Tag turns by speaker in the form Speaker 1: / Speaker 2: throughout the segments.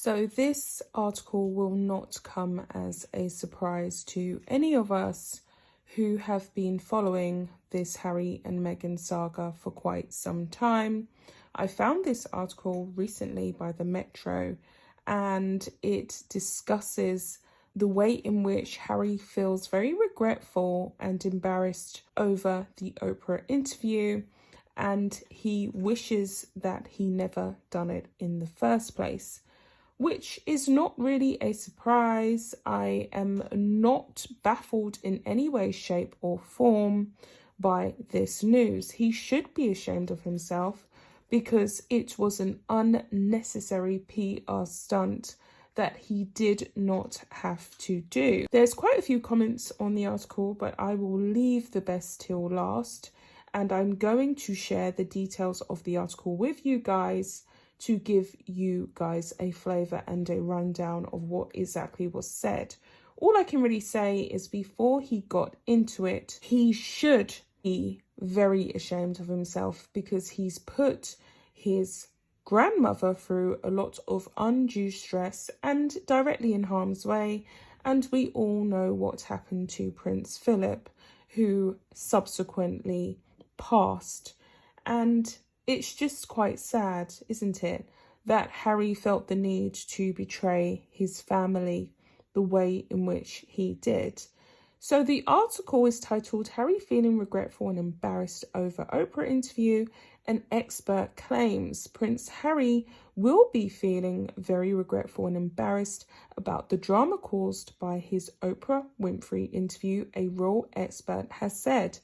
Speaker 1: So this article will not come as a surprise to any of us who have been following this Harry and Meghan saga for quite some time. I found this article recently by the Metro, and it discusses the way in which Harry feels very regretful and embarrassed over the Oprah interview, and he wishes that he never done it in the first place, which is not really a surprise. I am not baffled in any way, shape or form by this news. He should be ashamed of himself because it was an unnecessary PR stunt that he did not have to do. There's quite a few comments on the article, but I will leave the best till last, and I'm going to share the details of the article with you guys to give you guys a flavour and a rundown of what exactly was said. All I can really say is before he got into it, he should be very ashamed of himself because he's put his grandmother through a lot of undue stress and directly in harm's way. And we all know what happened to Prince Philip, who subsequently passed. And it's just quite sad, isn't it, that Harry felt the need to betray his family the way in which he did. So the article is titled "Harry Feeling Regretful and Embarrassed Over Oprah Interview. An Expert Claims Prince Harry will be feeling very regretful and embarrassed about the drama caused by his Oprah Winfrey interview," a royal expert has said.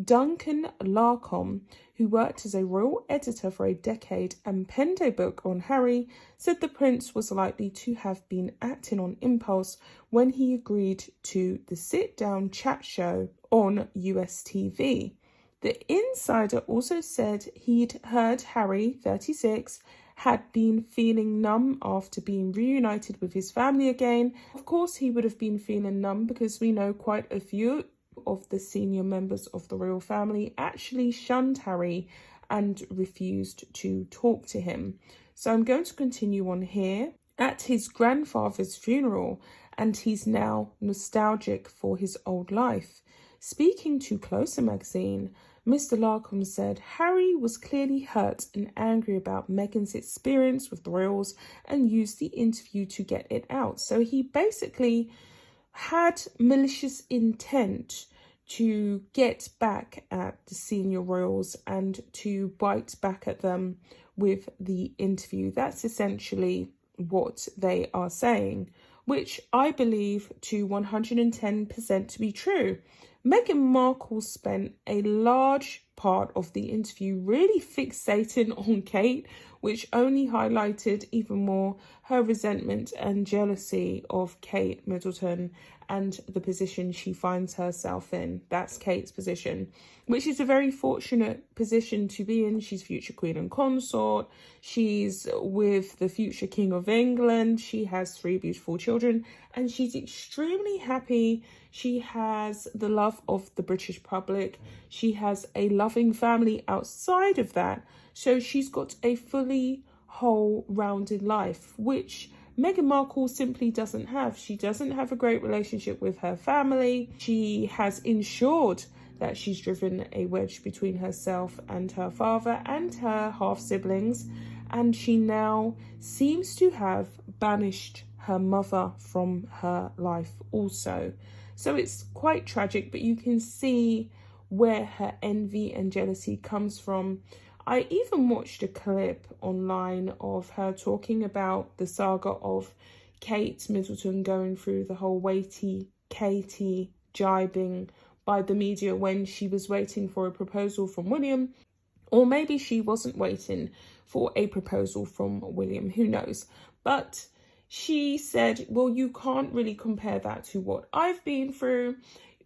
Speaker 1: Duncan Larcombe, who worked as a royal editor for a decade and penned a book on Harry, said the prince was likely to have been acting on impulse when he agreed to the sit-down chat show on US TV. The insider also said he'd heard Harry, 36, had been feeling numb after being reunited with his family again. Of course, he would have been feeling numb because we know quite a few of the senior members of the royal family actually shunned Harry and refused to talk to him. So I'm going to continue on here. At his grandfather's funeral, and he's now nostalgic for his old life. Speaking to Closer magazine, Mr. Larcombe said Harry was clearly hurt and angry about Meghan's experience with the royals and used the interview to get it out. So he basically had malicious intent to get back at the senior royals and to bite back at them with the interview. That's essentially what they are saying, which I believe to 110% to be true. Meghan Markle spent a large part of the interview really fixating on Kate, which only highlighted even more her resentment and jealousy of Kate Middleton and the position she finds herself in. That's Kate's position, which is a very fortunate position to be in. She's future queen and consort. She's with the future king of England. She has 3 beautiful children, and she's extremely happy. She has the love of the British public. She has a loving family outside of that. So she's got a fully whole-rounded life, which Meghan Markle simply doesn't have. She doesn't have a great relationship with her family. She has ensured that she's driven a wedge between herself and her father and her half-siblings, and she now seems to have banished her mother from her life also. So it's quite tragic, but you can see where her envy and jealousy comes from. I even watched a clip online of her talking about the saga of Kate Middleton going through the whole weighty Katie jibing by the media when she was waiting for a proposal from William. Or maybe she wasn't waiting for a proposal from William, who knows. But she said, well, you can't really compare that to what I've been through,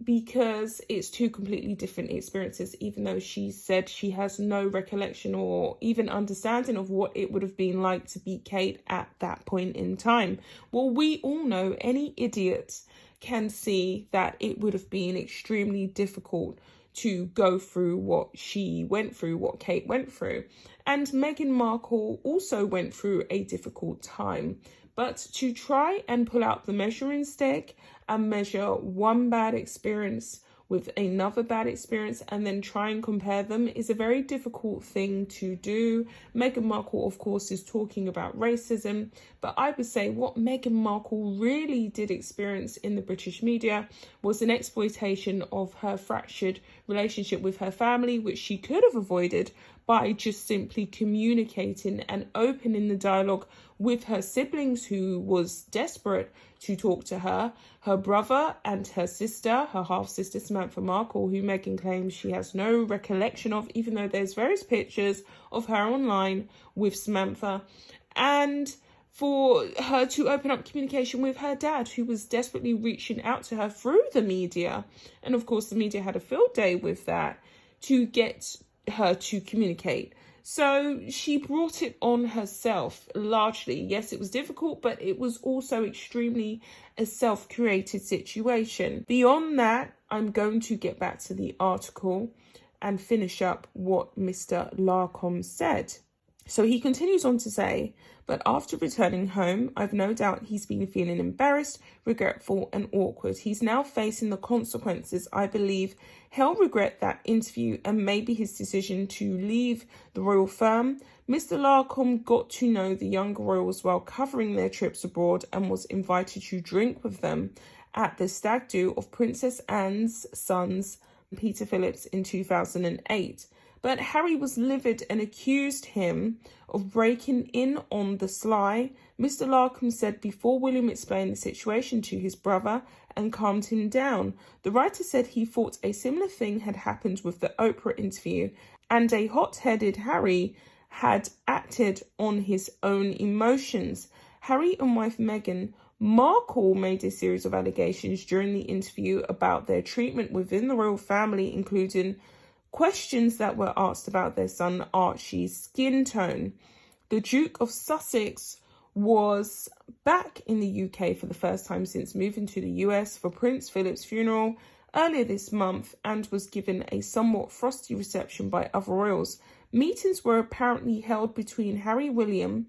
Speaker 1: because it's 2 completely different experiences, even though she said she has no recollection or even understanding of what it would have been like to be Kate at that point in time. Well, we all know, any idiot can see that it would have been extremely difficult to go through what she went through, what Kate went through. And Meghan Markle also went through a difficult time. But to try and pull out the measuring stick and measure one bad experience with another bad experience and then try and compare them is a very difficult thing to do. Meghan Markle, of course, is talking about racism, but I would say what Meghan Markle really did experience in the British media was an exploitation of her fractured relationship with her family, which she could have avoided by just simply communicating and opening the dialogue with her siblings, who was desperate to talk to her, her brother and her sister, her half-sister Samantha Markle, who Meghan claims she has no recollection of, even though there's various pictures of her online with Samantha, and for her to open up communication with her dad, who was desperately reaching out to her through the media. And of course, the media had a field day with that to get her to communicate. So she brought it on herself largely. Yes, it was difficult, but it was also extremely a self-created situation. Beyond that, I'm going to get back to the article and finish up what Mr. Larcombe said. So he continues on to say, but after returning home, I've no doubt he's been feeling embarrassed, regretful and awkward. He's now facing the consequences. I believe he'll regret that interview and maybe his decision to leave the royal firm. Mr. Larcombe got to know the younger royals while covering their trips abroad and was invited to drink with them at the stag do of Princess Anne's sons, Peter Phillips, in 2008. But Harry was livid and accused him of breaking in on the sly. Mr. Larcombe said before William explained the situation to his brother and calmed him down. The writer said he thought a similar thing had happened with the Oprah interview, and a hot-headed Harry had acted on his own emotions. Harry and wife Meghan Markle made a series of allegations during the interview about their treatment within the royal family, including questions that were asked about their son Archie's skin tone. The Duke of Sussex was back in the UK for the first time since moving to the US for Prince Philip's funeral earlier this month and was given a somewhat frosty reception by other royals. Meetings were apparently held between Harry, William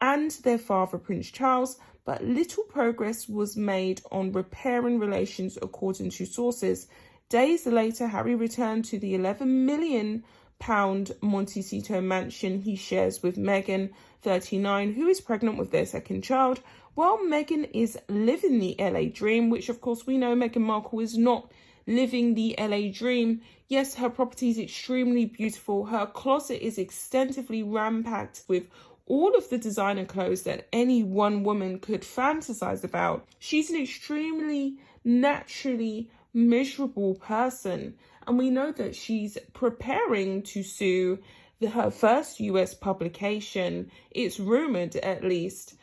Speaker 1: and their father Prince Charles, but little progress was made on repairing relations according to sources. Days later, Harry returned to the £11 million Montecito mansion he shares with Meghan, 39, who is pregnant with their second child, while Meghan is living the LA dream, which of course we know Meghan Markle is not living the LA dream. Yes, her property is extremely beautiful. Her closet is extensively rampacked with all of the designer clothes that any one woman could fantasize about. She's an extremely naturally miserable person, and we know that she's preparing to sue her first US publication, it's rumored at least,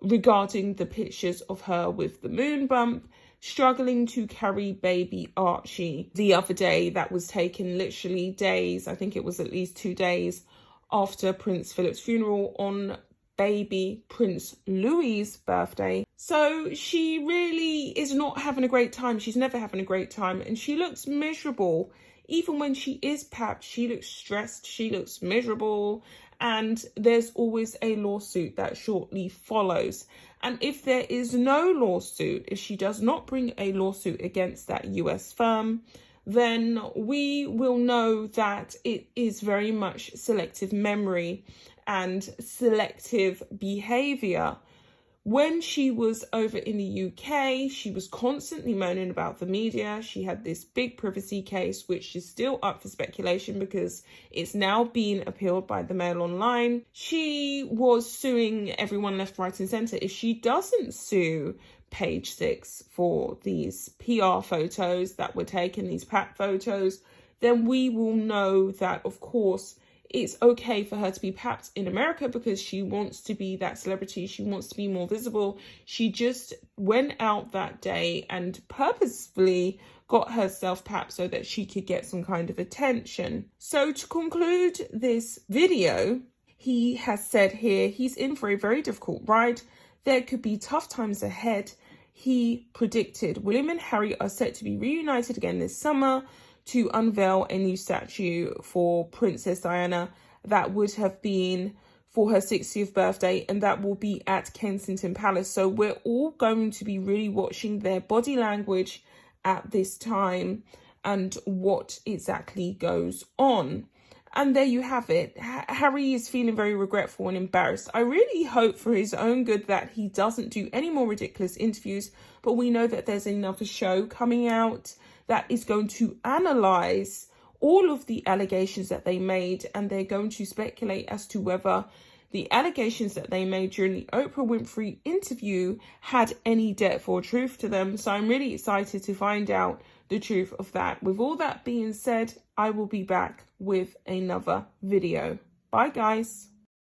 Speaker 1: regarding the pictures of her with the moon bump, struggling to carry baby Archie. The other day, that was taken literally days, I think it was at least 2 days after Prince Philip's funeral on baby Prince Louis's birthday. So she really is not having a great time. She's never having a great time, and she looks miserable. Even when she is papped, she looks stressed, she looks miserable, and there's always a lawsuit that shortly follows. And if there is no lawsuit, if she does not bring a lawsuit against that US firm, then we will know that it is very much selective memory and selective behavior. When she was over in the UK, she was constantly moaning about the media. She had this big privacy case, which is still up for speculation because it's now being appealed by the Mail Online. She was suing everyone left, right and centre. If she doesn't sue Page Six for these PR photos that were taken, these pap photos, then we will know that, of course, it's okay for her to be papped in America because she wants to be that celebrity. She wants to be more visible. She just went out that day and purposefully got herself papped so that she could get some kind of attention. So to conclude this video, he has said here he's in for a very difficult ride. There could be tough times ahead. He predicted William and Harry are set to be reunited again this summer to unveil a new statue for Princess Diana that would have been for her 60th birthday, and that will be at Kensington Palace. So we're all going to be really watching their body language at this time and what exactly goes on. And there you have it. Harry is feeling very regretful and embarrassed. I really hope for his own good that he doesn't do any more ridiculous interviews, but we know that there's another show coming out that is going to analyze all of the allegations that they made, and they're going to speculate as to whether the allegations that they made during the Oprah Winfrey interview had any depth or truth to them. So I'm really excited to find out the truth of that. With all that being said, I will be back with another video. Bye guys.